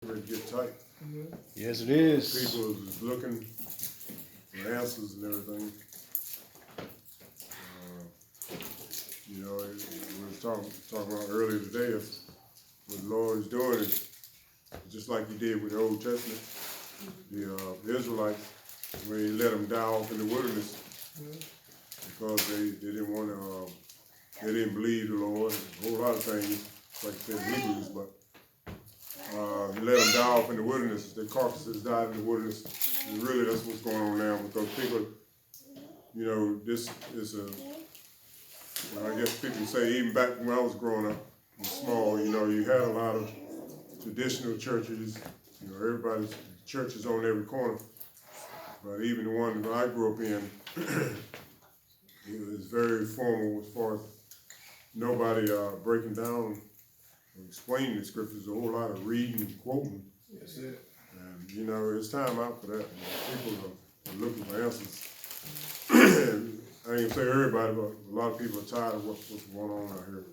Ready to get tight. Yes, it is. People is looking for answers and everything. We were talking about earlier today, what the Lord is doing is just like He did with the Old Testament. The Israelites, when He let them die off in the wilderness because they didn't want to, they didn't believe the Lord, a whole lot of things, like I said in Hebrews, but He let them die off in the wilderness. Their carcasses died in the wilderness. And really, that's what's going on now because people, this is I guess people say even back when I was growing up and small, you had a lot of traditional churches. Everybody's churches on every corner. But even the one that I grew up in, it was very formal as far as nobody breaking down and explaining the scriptures, a whole lot of reading and quoting. That's it. And it's time out for that. People are looking for answers. I ain't gonna say everybody, but a lot of people are tired of what's going on out here.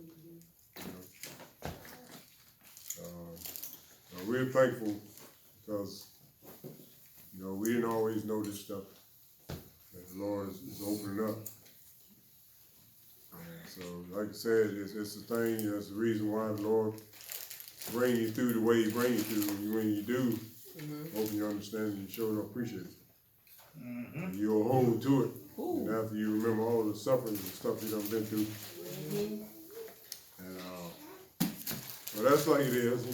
We're thankful because we didn't always know this stuff that the Lord is opening up. And so, like I said, it's a thing. That's the reason why the Lord bring you through the way He bring you through. When you do, open your understanding, you sure appreciate it. And you'll hold to it. And after you remember all the sufferings and stuff you done been through. And but that's like it is,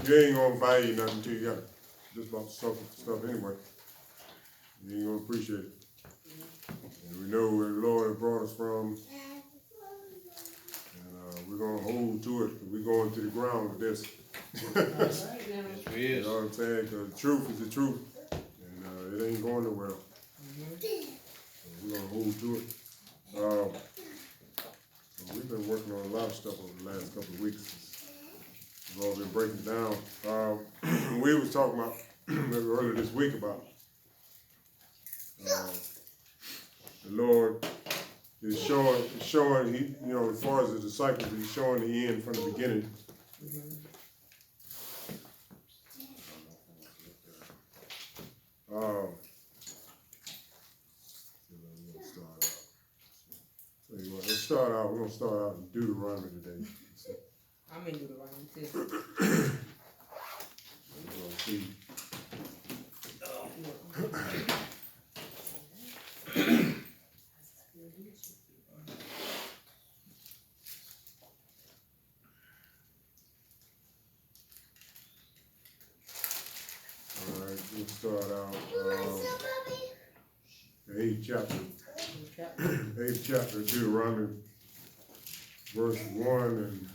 you ain't gonna value nothing until you got it. Just about to suffer stuff anyway. You ain't gonna appreciate it. And we know where the Lord has brought us from. And we're gonna hold to it. We're going to the ground with this. Yes, we is. You know what I'm saying? Because the truth is the truth. And it ain't going nowhere. So we're gonna hold to it. So we've been working on a lot of stuff over the last couple of weeks. We've all been breaking down. We was talking about earlier this week about the Lord is showing He, as far as the disciples, He's showing the end from the beginning. We're gonna start out in Deuteronomy today. I'm in Deuteronomy too. We're gonna see. All right, we'll start out the 8th chapter. 8th chapter of Deuteronomy, verse 1 and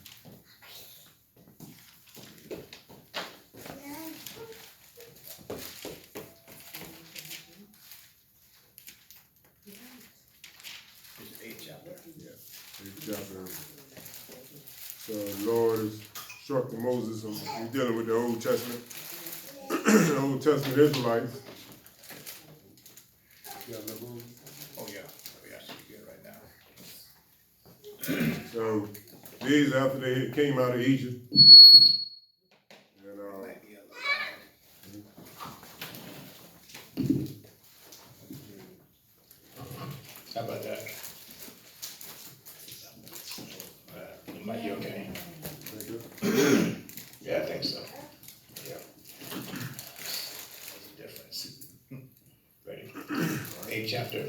chapter. So the Lord has instructed Moses, and we're dealing with the Old Testament, the Old Testament Israelites. Oh yeah. Oh yeah, she's good right now. So these after they came out of Egypt. How about that? Might be okay. Yeah, I think so. Yeah. There's a difference. Ready? 8th chapter.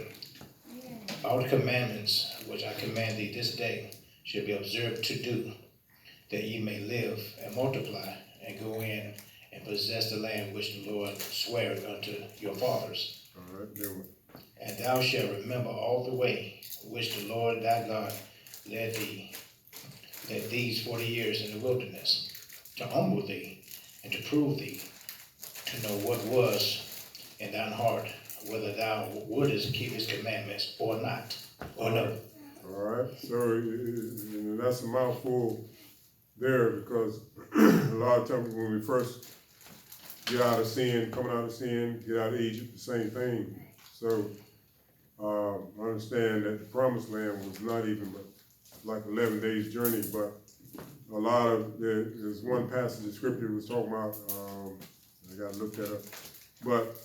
All the commandments which I command thee this day should be observed to do, that ye may live and multiply and go in and possess the land which the Lord sware unto your fathers. All right, then. And thou shalt remember all the way which the Lord thy God led these 40 years in the wilderness, to humble thee and to prove thee, to know what was in thine heart, whether thou wouldest keep his commandments or not, or no. All right, so that's a mouthful there because a lot of times when we first get out of sin, coming out of sin, get out of Egypt, the same thing. So I understand that the promised land was not even but like 11 days journey, but a lot of, there's one passage of scripture was talking about, I gotta look that up, but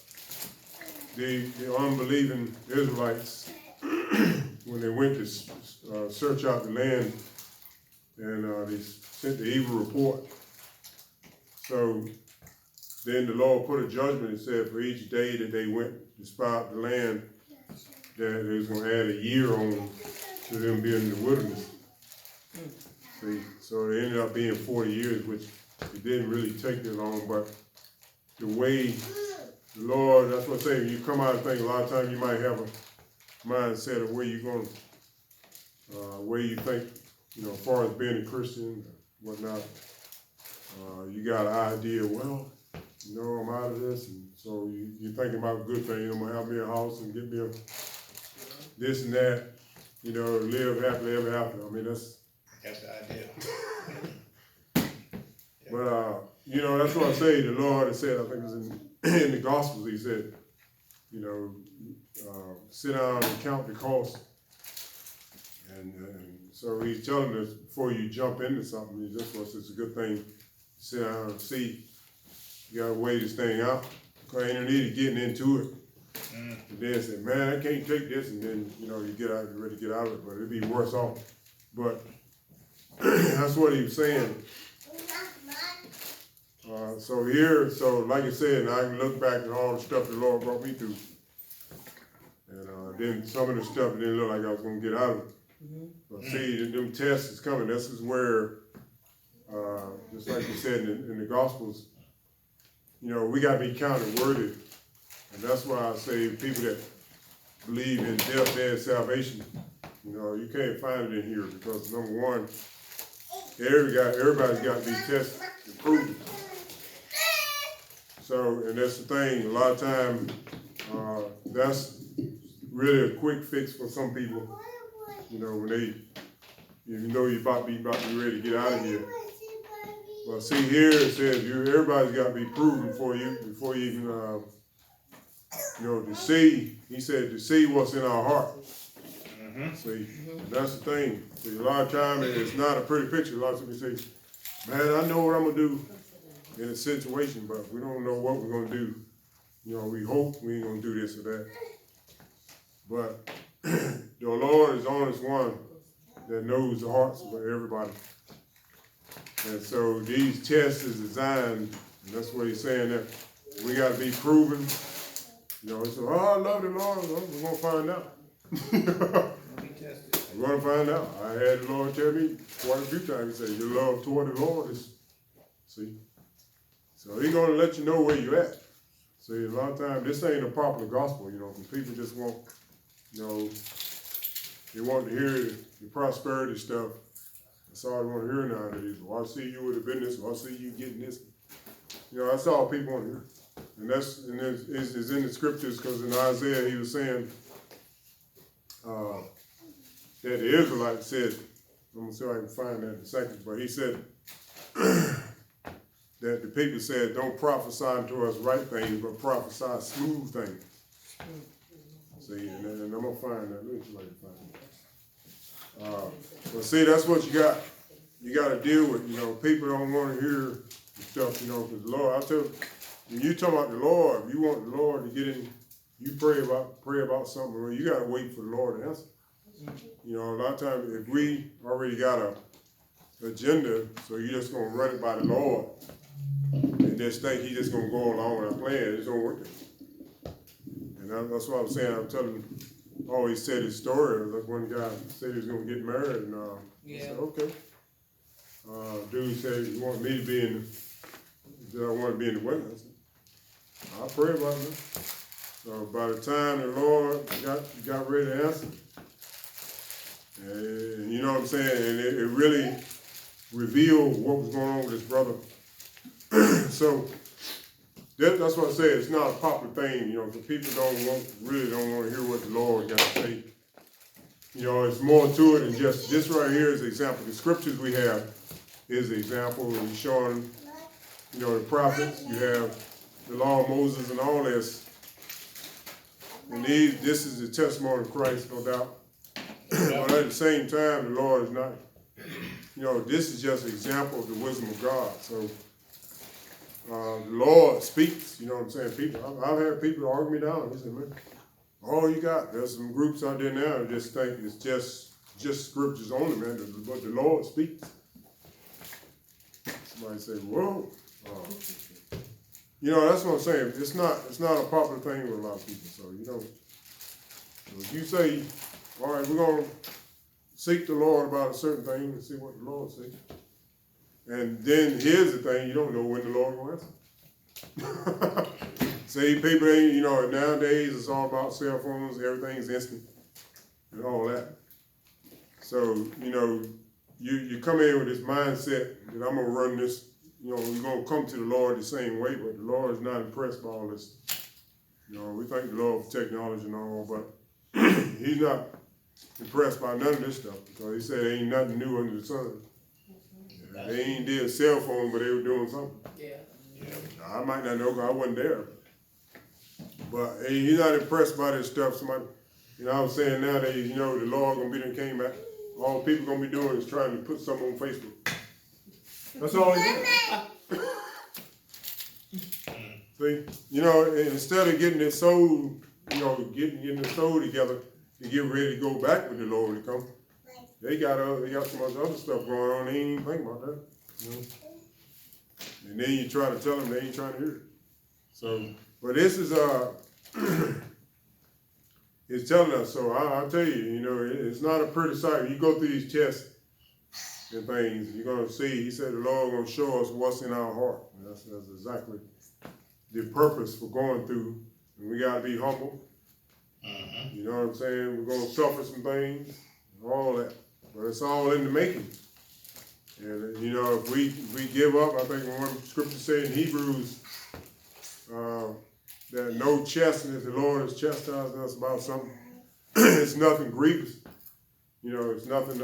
the unbelieving Israelites, when they went to search out the land, and they sent the evil report. So then the Lord put a judgment and said for each day that they went to spy out the land, that they was going to add a year on to them being in the wilderness. See, so it ended up being 40 years, which it didn't really take that long, but the way the Lord, that's what I say, when you come out of things, a lot of times you might have a mindset of where you're going, where you think, you know, as far as being a Christian, whatnot, you got an idea, well, you know, I'm out of this, and so you're thinking about good things, I'm gonna have me a house and get me a this and that, you know, live happily ever after. I mean, that's the idea. But, you know, that's what I say, the Lord has said, I think it was in the Gospels, he said, you know, sit down and count the cost. And so he's telling us before you jump into something, he just wants it's a good thing to sit down and see. You gotta weigh this thing out. Cause ain't no need of getting into it. And then say, man, I can't take this, and then, you know, you get out, you're ready to get out of it, but it'd be worse off. But that's what he was saying. So here, so like I said, I can look back at all the stuff the Lord brought me through. And then some of the stuff didn't look like I was gonna get out of it. But see, them tests is coming. This is where, just like you said in the Gospels, you know, we gotta be counted worthy. And that's why I say people that believe in death, dead salvation, you know, you can't find it in here because number one, everybody's got to be tested and proven. So, and that's the thing, a lot of time, that's really a quick fix for some people, you know, when they, you know you're about to be ready to get out of here. Well, see here it says everybody's got to be proven before you even, you know, to see, he said, to see what's in our heart. See, that's the thing. See, a lot of times it's not a pretty picture. A lot of people say, man, I know what I'm going to do in a situation, but we don't know what we're going to do. You know, we hope we ain't going to do this or that. But the Lord is the honest one that knows the hearts of everybody. And so these tests is designed, and that's what he's saying, that we got to be proven. You know, he said, oh, I love the Lord. We're going to find out. We're going to find out. I had the Lord tell me quite a few times, he said, your love toward the Lord is, see. So he's going to let you know where you're at. See, a lot of times, this ain't a popular gospel, you know, because people just want, you know, they want to hear the prosperity stuff. That's all they want to hear nowadays. Well, I see you with a business, or I see you getting this. You know, that's all people want to hear. And it's in the scriptures, because in Isaiah he was saying that the Israelites said, I'm going to see if I can find that in a second, but he said that the people said, don't prophesy to us right things, but prophesy smooth things. See, and I'm going to find that. Let me see if I can find it. But see, that's what you got to deal with. You know, people don't want to hear the stuff, you know, because the Lord, I tell you, when you talk about the Lord, if you want the Lord to get in, you pray about something, well, you got to wait for the Lord to answer. You know, a lot of times, if we already got a agenda, so you're just going to run it by the Lord, and just think he's just going to go along with our plan, it's going to work. And that's what I'm saying. I'm telling you, I always said his story. Like one guy said he was going to get married, and I said, okay. Dude said he wanted me to be in that I want to be in the wedding. I said, I'll pray about it. So by the time the Lord got ready to answer, and you know what I'm saying, and it really revealed what was going on with his brother. So that's what I say. It's not a popular thing, you know, because people really don't want to hear what the Lord got to say. You know, it's more to it than just this right here is an example. The scriptures we have is an example. He's showing, you know, the prophets. You have the law of Moses and all this. And this is the testimony of Christ, no doubt. But at the same time, the Lord is not, you know, this is just an example of the wisdom of God. So, the Lord speaks, you know what I'm saying? People, I've had people argue me down. They say, man, all you got, there's some groups out there now that just think it's just scriptures only, man, but the Lord speaks. Somebody say, whoa. You know, that's what I'm saying. It's not a popular thing with a lot of people. So, you know, if you say, all right, we're going to seek the Lord about a certain thing and see what the Lord says. And then here's the thing, you don't know when the Lord will answer. See, people ain't, you know, nowadays it's all about cell phones, everything's instant and all that. So, you know, you come in with this mindset that I'm gonna run this, you know, you're gonna come to the Lord the same way, but the Lord is not impressed by all this. You know, we thank the Lord for technology and all, but he's not impressed by none of this stuff because he said there ain't nothing new under the sun. Yeah, they ain't did a cell phone, but they were doing something. Yeah. I might not know because I wasn't there. But hey, he's not impressed by this stuff. Somebody, you know, I was saying nowadays, you know, the Lord gonna be there came back. All people gonna be doing is trying to put something on Facebook. That's all he doing. See, you know, instead of getting their soul, you know, getting their soul together to get ready to go back with the Lord to come, they got so much other stuff going on. They ain't even think about that. You know? And then you try to tell them, they ain't trying to hear it. So, but this is it's telling us. So I'll tell you, you know, it's not a pretty sight. You go through these tests and things, you're gonna see. He said the Lord gonna show us what's in our heart. And that's exactly the purpose for going through. And we gotta be humble. You know what I'm saying? We're gonna suffer some things, all that, but it's all in the making. And you know, if we give up, I think one scripture said in Hebrews that no chastisement, if the Lord has chastised us about something, it's nothing grievous. You know, it's nothing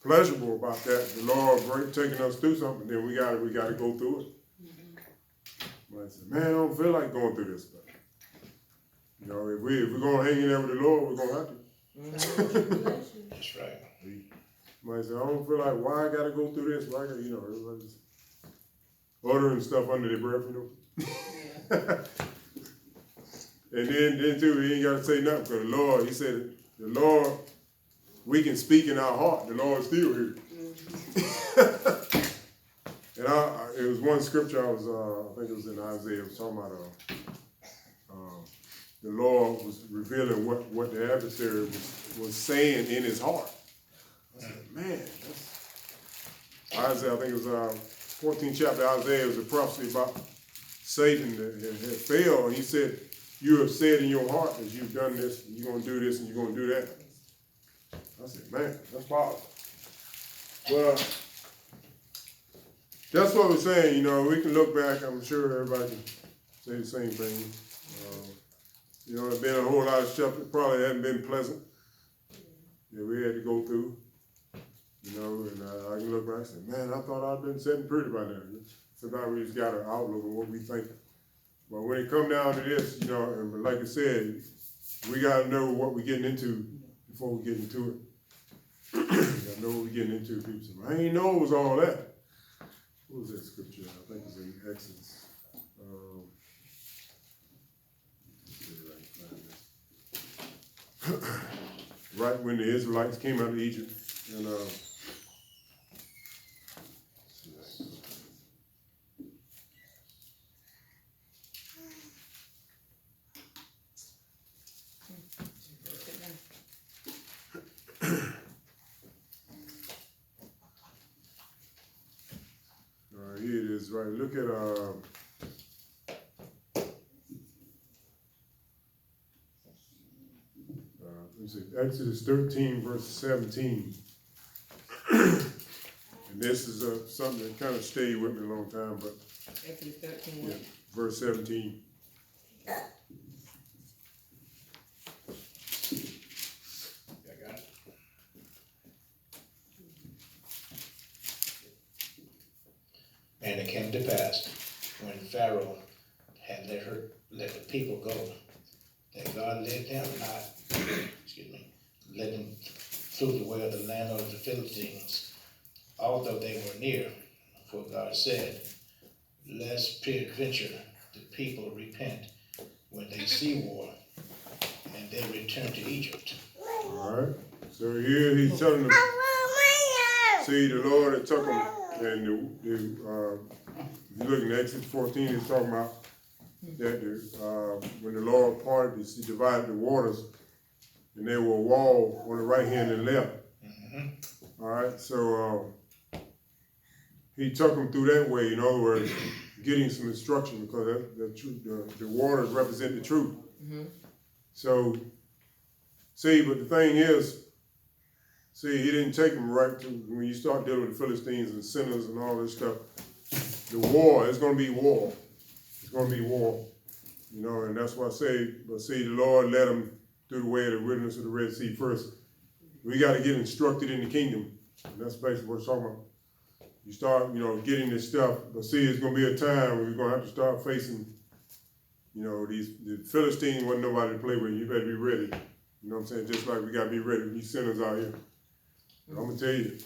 pleasurable about that. The Lord taking us through something, then we gotta go through it. I said, man, I don't feel like going through this stuff. You know, if we're gonna hang in there with the Lord, we're gonna have to. That's right. Somebody said, I don't feel like why I gotta go through this, why I gotta, you know, everybody's ordering stuff under their breath, you know. And then too, he ain't gotta say nothing, because the Lord, he said, the Lord, we can speak in our heart, the Lord's still here. And it was one scripture I think it was in Isaiah, it was talking about the Lord was revealing what the adversary was saying in his heart. I said, man, Isaiah, I think it was 14th chapter of Isaiah, was a prophecy about Satan that had failed. And he said, you have said in your heart that you've done this, and you're going to do this, and you're going to do that. I said, man, that's powerful. Well, that's what we're saying, you know, we can look back, I'm sure everybody can say the same thing. You know, there's been a whole lot of stuff that probably hadn't been pleasant that we had to go through, you know, and I can look back and say, man, I thought I'd been sitting pretty by now. Sometimes we just got an outlook on what we think. But when it come down to this, you know, and like I said, we got to know what we're getting into before we get into it. We got to know what we're getting into. People say, I ain't know it was all that. What was that scripture? I think it's in Exodus. Right when the Israelites came out of Egypt, and here it is, right? Look at let's see, Exodus 13, verse 17. And this is something that kind of stayed with me a long time, but Exodus 13, yeah, verse 17. I got it. And it came to pass, when Pharaoh had let the people go, that God led them not, led them through the way of the land of the Philistines, although they were near. For God said, lest peradventure the people repent when they see war, and they return to Egypt. Alright, so here he's telling them, see, the Lord had took them, and if you look in Exodus 14, he's talking about that when the Lord parted, he divided the waters, and there were a wall on the right hand and left. Alright, so he took them through that way, in other words, getting some instruction, because the waters represent the truth. So, see, but the thing is, see, he didn't take them right to, when you start dealing with the Philistines and sinners and all this stuff, the war, it's going to be war. It's going to be war. You know, and that's why I say, but see, the Lord led them through the way of the wilderness of the Red Sea first. We got to get instructed in the kingdom. And that's basically what it's talking about. You start, you know, getting this stuff, but see, it's going to be a time when we're going to have to start facing, you know, the Philistines wasn't nobody to play with. You better be ready. You know what I'm saying? Just like we got to be ready with these sinners out here. I'm going to tell you.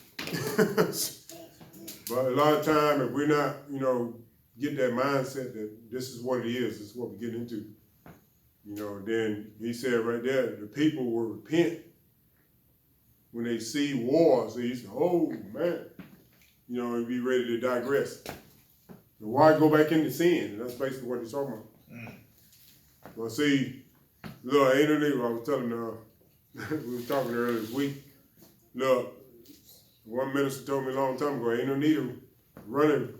But a lot of time, if we're not, you know, get that mindset that this is what it is, this is what we get into, you know, then he said right there, the people will repent when they see war. So he said, oh, man, you know, and be ready to digress. So why go back into sin? And that's basically what he's talking about. Well, see, look, ain't no need, I was telling we were talking earlier this week, look, one minister told me a long time ago, ain't no need of running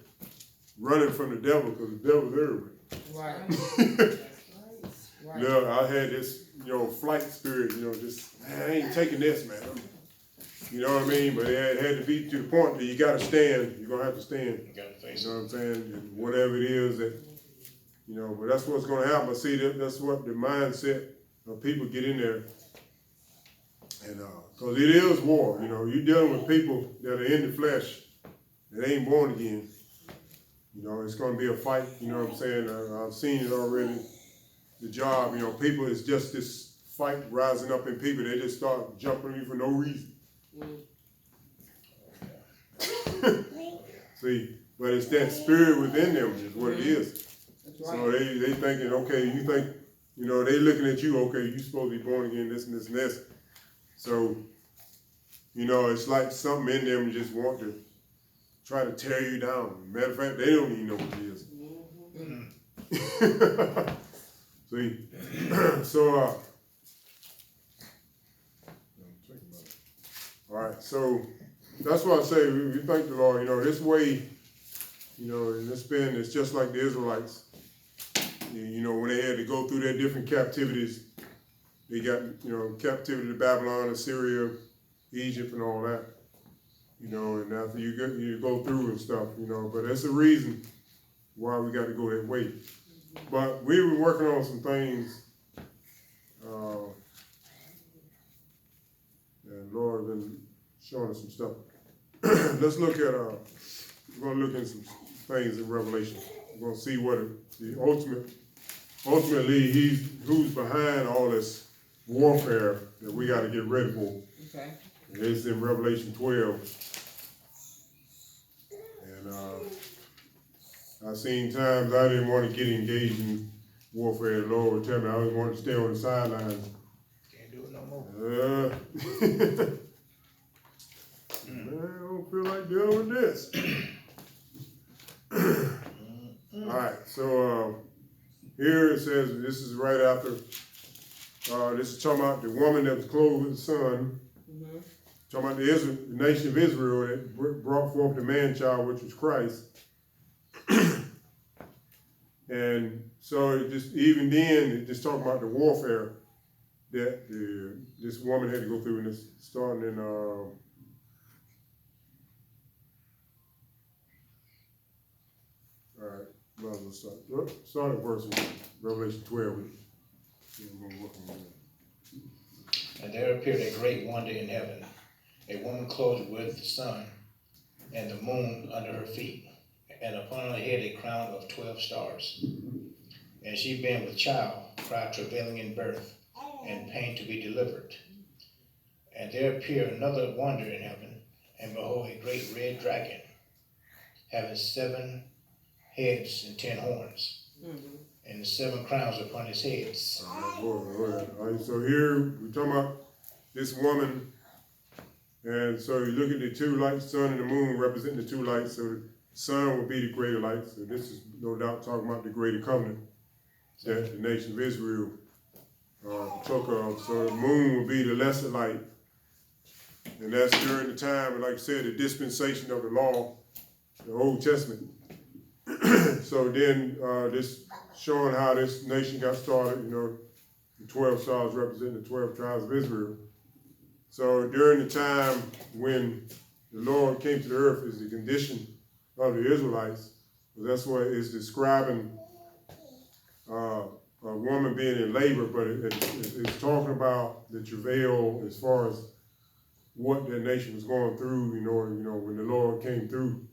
from the devil, because the devil's everywhere. Right. Right. Look, I had this, you know, flight spirit, you know, just, man, I ain't taking this, man. You know what I mean? But it had to be to the point that you gotta stand, you're gonna have to stand. You gotta face You know it. what I'm saying? And whatever it is that, you know, but that's what's gonna happen. See, that's what the mindset of people get in there. And, cause it is war, you know, you're dealing with people that are in the flesh, that ain't born again. You know, it's gonna be a fight, you know what I'm saying? I've seen it already. The job, you know, people, it's just this fight rising up in people. They just start jumping you for no reason. See, but it's that spirit within them is what it is. That's So right. they thinking, okay, you think, you know, they looking at you, okay, you supposed to be born again, this and this and this. So, you know, it's like something in them just want to try to tear you down. Matter of fact, they don't even know what it is. See, so, all right, so that's why I say we thank the Lord, you know, this way, you know, and it's just like the Israelites. You know, when they had to go through their different captivities, they got, you know, captivity to Babylon, Assyria, Egypt, and all that. You know, and after you go through and stuff, you know, but that's the reason why we got to go that way. But we were working on some things, and Lord has been showing us some stuff. Let's look at, we're going to look at some things in Revelation. We're going to see what the ultimately who's behind all this warfare that we got to get ready for. Okay. And it's in Revelation 12. And I've seen times I didn't want to get engaged in warfare. The Lord would tell me I always wanted to stay on the sidelines. Can't do it no more. Man, I don't feel like dealing with this. All right, so here it says, this is right after, this is talking about the woman that was clothed with the sun, talking about the nation of Israel that brought forth the man-child, which was Christ. And so it just, even then, it just talking about the warfare that this woman had to go through, and it's starting in, all right, might as well start at verse 1, Revelation 12. We're gonna look on that. And there appeared a great wonder in heaven, a woman clothed with the sun, and the moon under her feet, and upon her head a crown of 12 stars. And she being with child, cried travailing in birth, and pain to be delivered. And there appeared another wonder in heaven, And behold, a great red dragon, having 7 heads and 10 horns, and the 7 crowns upon his heads. All right, so here we're talking about this woman, and so you look at the 2 lights, sun and the moon representing the 2 lights. So the sun will be the greater light. So this is no doubt talking about the greater covenant that the nation of Israel took of. So the moon will be the lesser light, and that's during the time, like I said, the dispensation of the law, the Old Testament. So then this showing how this nation got started, the 12 stars representing the 12 tribes of Israel. So during the time when the Lord came to the earth is the condition of the Israelites. That's what it's describing a woman being in labor, but it's talking about the travail as far as what that nation was going through, when the Lord came through,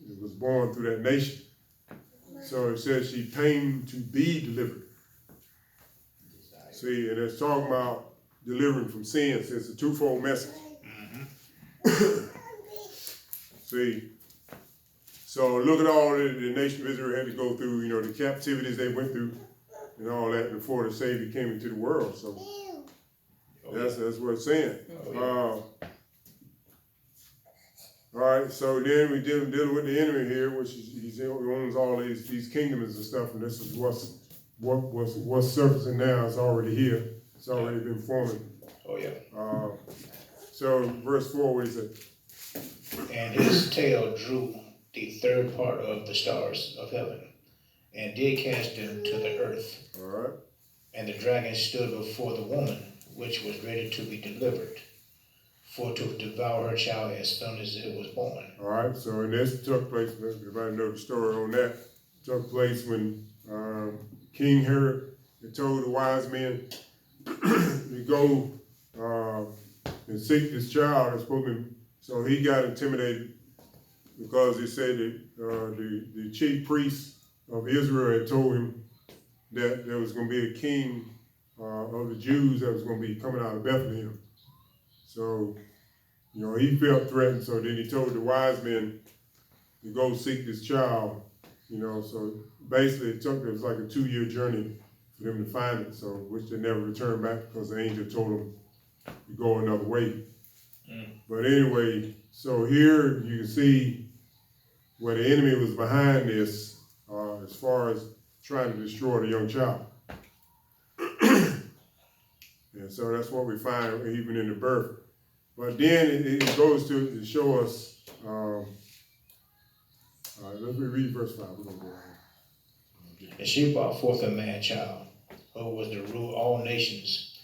it was born through that nation. So it says she came to be delivered. See, and it's talking about delivering from sin. So it's a twofold message. See, so look at all the nation of Israel had to go through, the captivities they went through and all that before the Savior came into the world. So that's what it's saying. All right, so then we dealing with the enemy here, which is he owns all these kingdoms and stuff, and this is what's surfacing now. It's already here. It's already been forming. Oh yeah. So verse 4, what is it? And his tail drew the 3rd part of the stars of heaven, and did cast them to the earth. All right. And the dragon stood before the woman, which was ready to be delivered, for to devour her child as soon as it was born. All right, so and this took place, everybody know the story on that, took place when King Herod had told the wise men to go and seek this child that's supposed to be, so he got intimidated because he said that the chief priest of Israel had told him that there was going to be a king of the Jews that was going to be coming out of Bethlehem. So, he felt threatened, so then he told the wise men to go seek this child, so basically it was like a 2-year journey for them to find it, so which they never returned back because the angel told them to go another way. But anyway, so here you can see where the enemy was behind this as far as trying to destroy the young child. And so that's what we find even in the birth. But then it goes to show us, let's read verse 5. We're going to go on. And she brought forth a man child, who was to rule all nations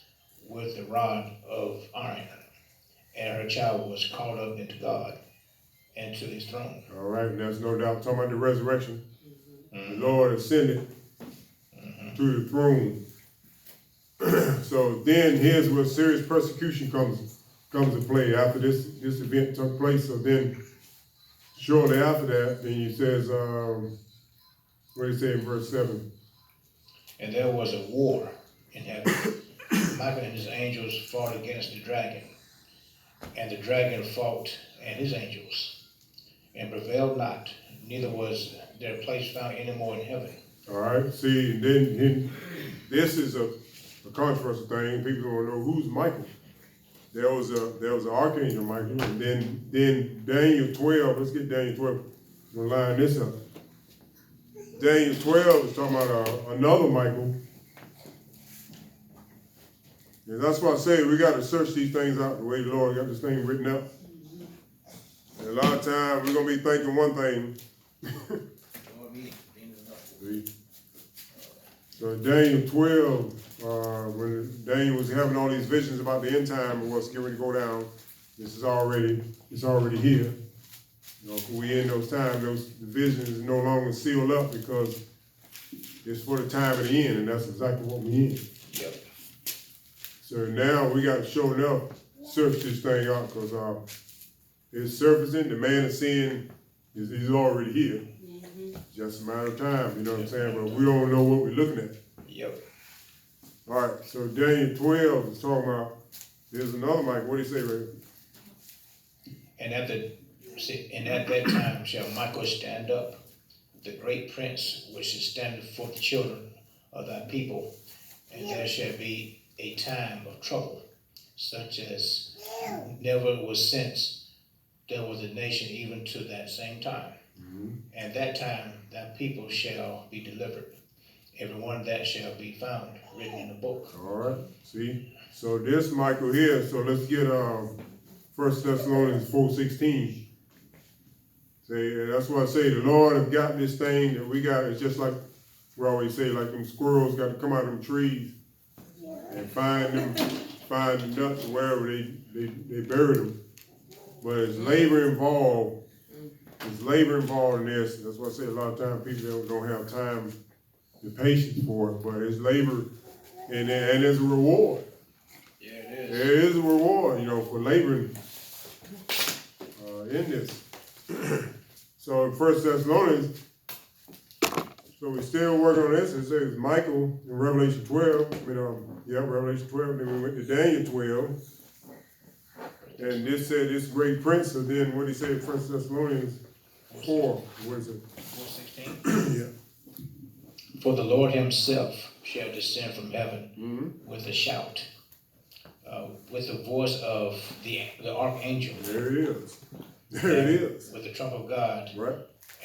with the rod of iron. And her child was caught up into God and to his throne. All right, and there's no doubt talking about the resurrection. The Lord ascended to the throne. So then here's where serious persecution comes to play after this event took place. So then shortly after that, then he says, what did he say in verse 7? And there was a war in heaven. Michael and his angels fought against the dragon. And the dragon fought and his angels, and prevailed not, neither was their place found any more in heaven. All right, see, and then this is a controversial thing. People don't know who's Michael. There was an archangel Michael, and then Daniel 12. Let's get Daniel 12. We'll line this up. Daniel 12 is talking about another Michael. And that's why I say we got to search these things out the way the Lord got this thing written up. And a lot of times we're gonna be thinking one thing. So Daniel 12, when Daniel was having all these visions about the end time and what's getting ready to go down, it's already here. We in those times, those visions is no longer sealed up because it's for the time of the end, and that's exactly what we in. Yep. So now we got to show enough search this thing out because it's surfacing. The man of sin is already here. Just a matter of time, you know what I'm saying? But we don't know what we're looking at. Yep. All right, so Daniel 12 is talking about, there's another Mike. What do you say, Ray? And at that time shall Michael stand up, the great prince, which is standing for the children of thy people, and there shall be a time of trouble, such as never was since there was a nation even to that same time. And that time thy people shall be delivered, every one that shall be found written in the book. All right, see? So this Michael here, so let's get 1 Thessalonians 4:16. Say, and that's why I say the Lord has got this thing that we got. It's just like we always say, like them squirrels got to come out of them trees and find the nuts wherever they bury them. But it's labor involved. There's labor involved in this. That's why I say a lot of times people don't have time, the patience for it. But it's labor, and there's a reward. Yeah, it is. There is a reward, for laboring in this. So in 1 Thessalonians, so we still working on this. It says Michael in Revelation 12. Revelation 12. Then we went to Daniel 12. And this said this great prince. So then what he said in 1 Thessalonians 4. What is it? 4:16. Yeah. For the Lord himself shall descend from heaven with a shout, with the voice of the archangel. There it is. There it is. With the trump of God. Right.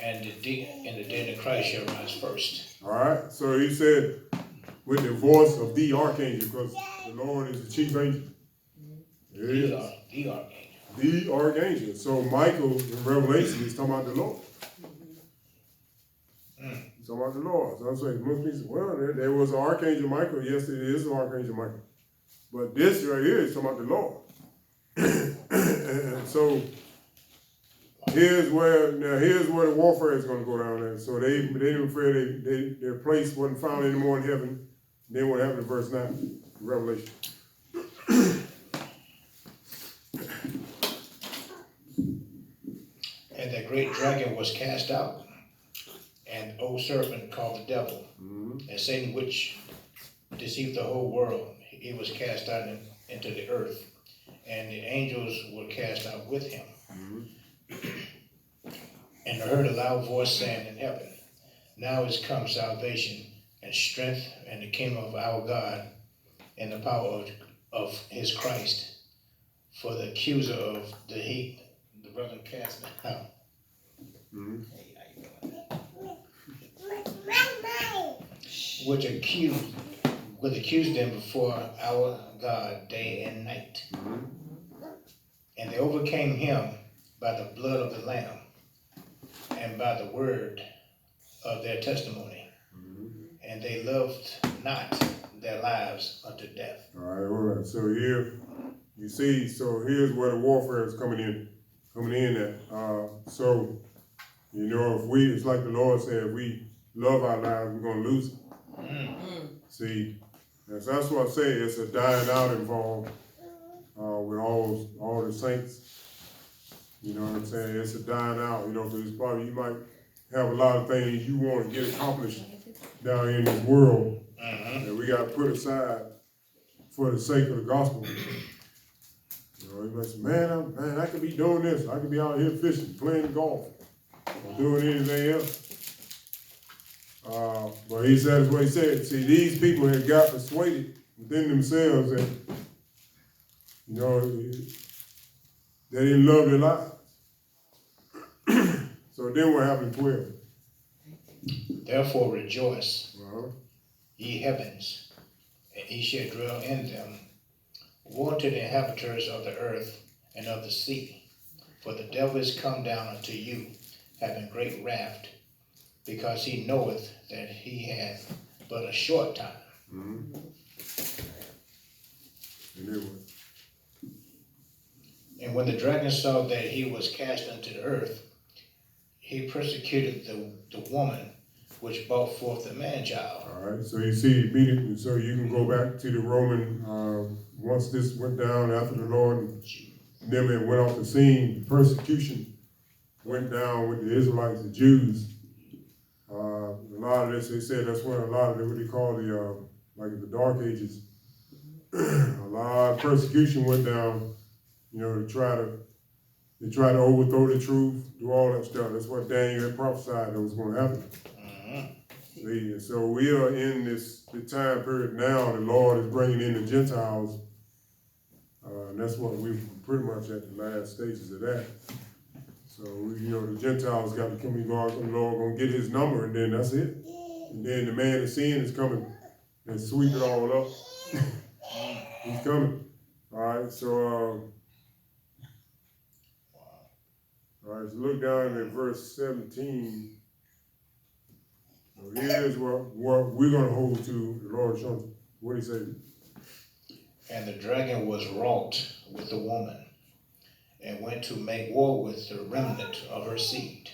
And the dead in Christ shall rise first. All right. So he said with the voice of the archangel, because the Lord is the chief angel. There it is. The archangel. The archangel. So Michael in Revelation is talking about the Lord. He's talking about the Lord. So I'm saying, most people say, well, there was an archangel Michael. Yes, it is an archangel Michael. But this right here is talking about the Lord. And so here's where the warfare is going to go down there. So they didn't fear their place wasn't found anymore in heaven. Then what happened in verse 9, Revelation. And that great dragon was cast out, and the old serpent called the devil, and Satan, which deceived the whole world, he was cast out into the earth, and the angels were cast out with him. And I heard a loud voice saying in heaven, now is come salvation and strength and the kingdom of our God and the power of his Christ. For the accuser of the heat, the brother cast out. Hey, how you doing? Which accused them before our God day and night. And they overcame him by the blood of the Lamb and by the word of their testimony. And they loved not their lives unto death. All right. So here, you see, so here's where the warfare is coming in at. So, it's like the Lord said, if we love our lives, we're going to lose it. See, that's what I say, it's a dying out involved with all the saints. You know what I'm saying? It's a dying out, because probably you might have a lot of things you want to get accomplished down here in this world that we got to put aside for the sake of the gospel. You might say, man, I could be doing this. I could be out here fishing, playing golf, or doing anything else. But he said, that's what he said. See, these people had got persuaded within themselves that, they didn't love their lives. So then what happened in 12? Therefore rejoice, ye heavens, and ye shall dwell in them. Woe to the inhabitants of the earth and of the sea, for the devil is come down unto you, having great wrath, because he knoweth that he hath but a short time. And then what? And when the dragon saw that he was cast unto the earth, he persecuted the woman which brought forth the man-child. All right, so you see immediately, so you can go back to the Roman, once this went down after the Lord and them had went off the scene, persecution went down with the Israelites, the Jews. A lot of this, they said that's when a lot of what they call the Dark Ages, a lot of persecution went down, to try to, They try to overthrow the truth, do all that stuff. That's what Daniel had prophesied that was gonna happen. See, and so we are in the time period now, the Lord is bringing in the Gentiles. And that's what we're pretty much at the last stages of that. So, the Gentiles got to come and God, the Lord gonna get his number, and then that's it. And then the man of sin is coming and sweep it all up. He's coming. All right, so, all right, so look down at verse 17. So here's what we're gonna hold to, the Lord showing. What he say? And the dragon was wroth with the woman, and went to make war with the remnant of her seed,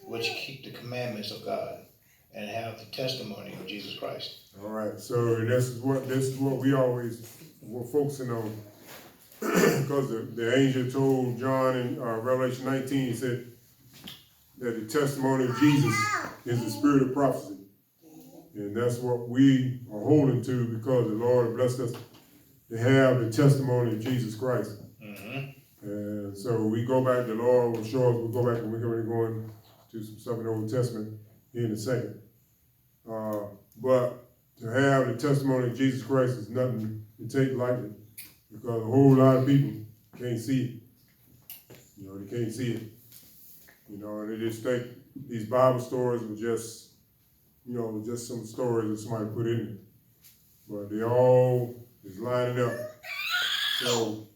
which keep the commandments of God, and have the testimony of Jesus Christ. All right, so this is what we always were focusing on, because the angel told John in Revelation 19, he said that the testimony of Jesus is the spirit of prophecy, and that's what we are holding to, because the Lord has blessed us to have the testimony of Jesus Christ. And so we go back, the Lord will show us, we'll go back and we're going to go into some stuff in the Old Testament here in a second. But to have the testimony of Jesus Christ is nothing to take lightly, because a whole lot of people can't see it. They can't see it. And they just think these Bible stories were just, just some stories that somebody put in it. But they all is lining up. So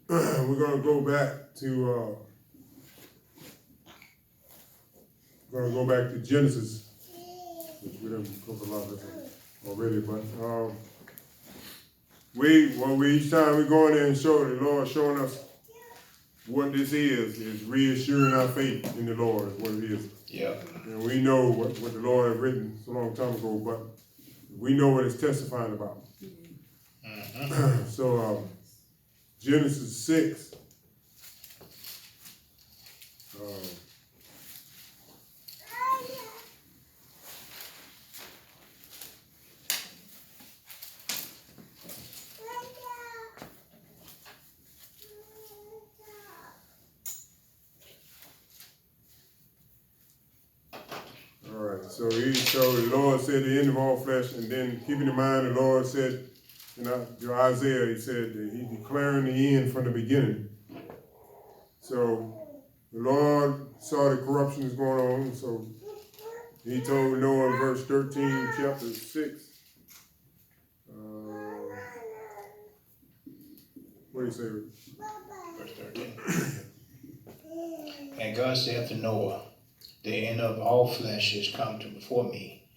we're gonna go back to Genesis, which we done covered a lot of that already. But each time we go in there and show the Lord showing us what this is reassuring our faith in the Lord is what it is. Yeah. And we know what the Lord has written so long time ago, but we know what it's testifying about. So Genesis 6. All right, so the Lord said the end of all flesh, and then keeping in mind the Lord said, to Isaiah, he said that he declaring the end from the beginning. So the Lord saw the corruption is going on, so he told Noah in verse 13, chapter 6. What do you say? Verse 13. And God said to Noah, the end of all flesh is come to before me,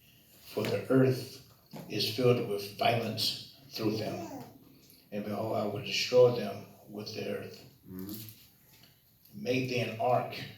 for the earth is filled with violence through them. And behold, I will destroy them with the earth. Make thee an ark